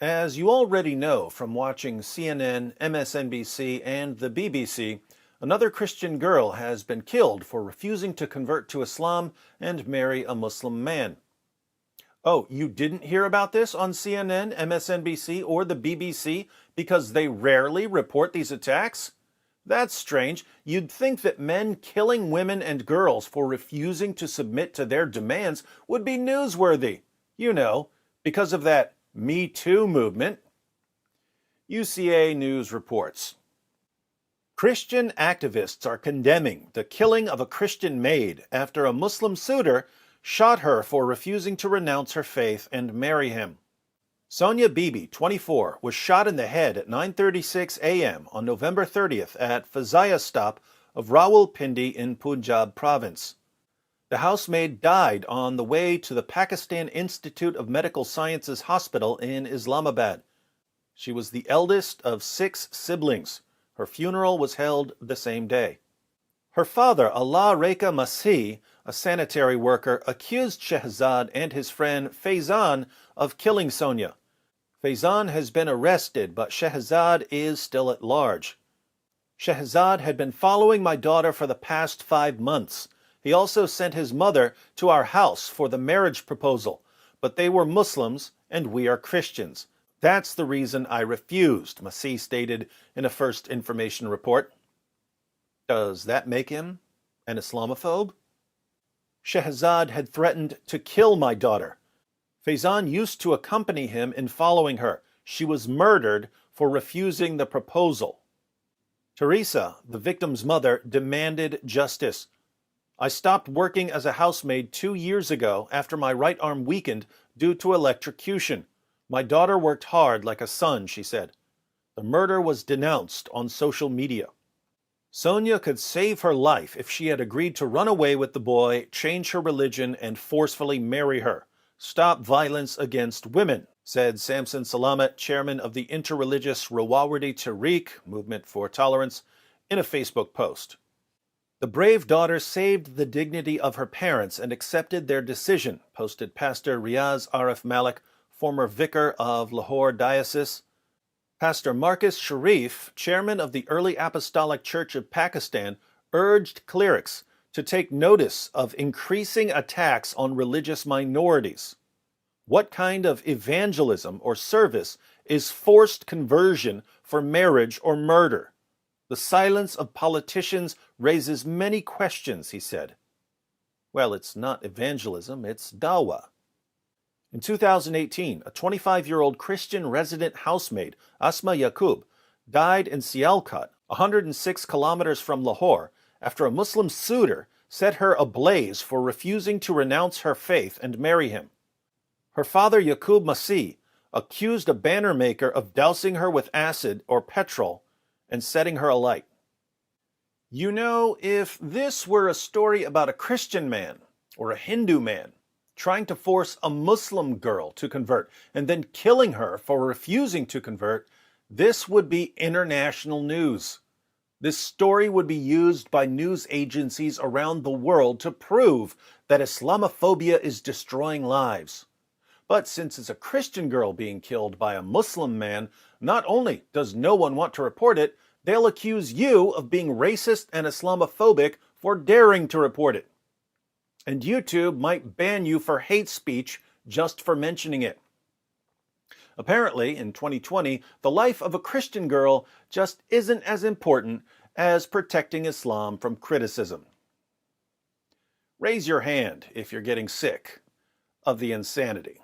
As you already know from watching CNN, MSNBC, and the BBC, another Christian girl has been killed for refusing to convert to Islam and marry a Muslim man. Oh, you didn't hear about this on CNN, MSNBC, or the BBC because they rarely report these attacks? That's strange. You'd think that men killing women and girls for refusing to submit to their demands would be newsworthy. You know, because of that Me Too movement. UCA News reports. Christian activists are condemning the killing of a Christian maid after a Muslim suitor shot her for refusing to renounce her faith and marry him. Sonia Bibi, 24, was shot in the head at 9:36 a.m. on November 30th at Fazaya stop of Rawalpindi in Punjab province. The housemaid died on the way to the Pakistan Institute of Medical Sciences hospital in Islamabad. She was the eldest of 6 siblings. Her funeral was held the same day. Her father, Allah Reka Masih, a sanitary worker, accused Shehzad and his friend Faizan of killing Sonia. Faizan has been arrested, but Shehzad is still at large. Shehzad had been following my daughter for the past 5 months. He also sent his mother to our house for the marriage proposal, but they were Muslims and we are Christians. That's the reason I refused, Masih stated in a first information report. Does that make him an Islamophobe? Shehzad had threatened to kill my daughter. Faizan used to accompany him in following her. She was murdered for refusing the proposal. Teresa, the victim's mother, demanded justice. I stopped working as a housemaid 2 years ago after my right arm weakened due to electrocution. My daughter worked hard like a son, she said. The murder was denounced on social media. Sonia could save her life if she had agreed to run away with the boy, change her religion, and forcefully marry her. Stop violence against women, said Samson Salamat, chairman of the interreligious Rawawardi Tariq Movement for Tolerance, in a Facebook post. The brave daughter saved the dignity of her parents and accepted their decision, posted Pastor Riaz Arif Malik, former vicar of Lahore Diocese. Pastor Marcus Sharif, chairman of the Early Apostolic Church of Pakistan, urged clerics to take notice of increasing attacks on religious minorities. What kind of evangelism or service is forced conversion for marriage or murder? The silence of politicians raises many questions, he said. Well, it's not evangelism, it's dawah. In 2018, a 25-year-old Christian resident housemaid, Asma Yaqub, died in Sialkot, 106 kilometers from Lahore, after a Muslim suitor set her ablaze for refusing to renounce her faith and marry him. Her father, Yaqub Masih, accused a banner maker of dousing her with acid or petrol and setting her alight. You know, if this were a story about a Christian man or a Hindu man trying to force a Muslim girl to convert and then killing her for refusing to convert, this would be international news. This story would be used by news agencies around the world to prove that Islamophobia is destroying lives. But since it's a Christian girl being killed by a Muslim man, not only does no one want to report it, they'll accuse you of being racist and Islamophobic for daring to report it. And YouTube might ban you for hate speech just for mentioning it. Apparently, in 2020, the life of a Christian girl just isn't as important as protecting Islam from criticism. Raise your hand if you're getting sick of the insanity.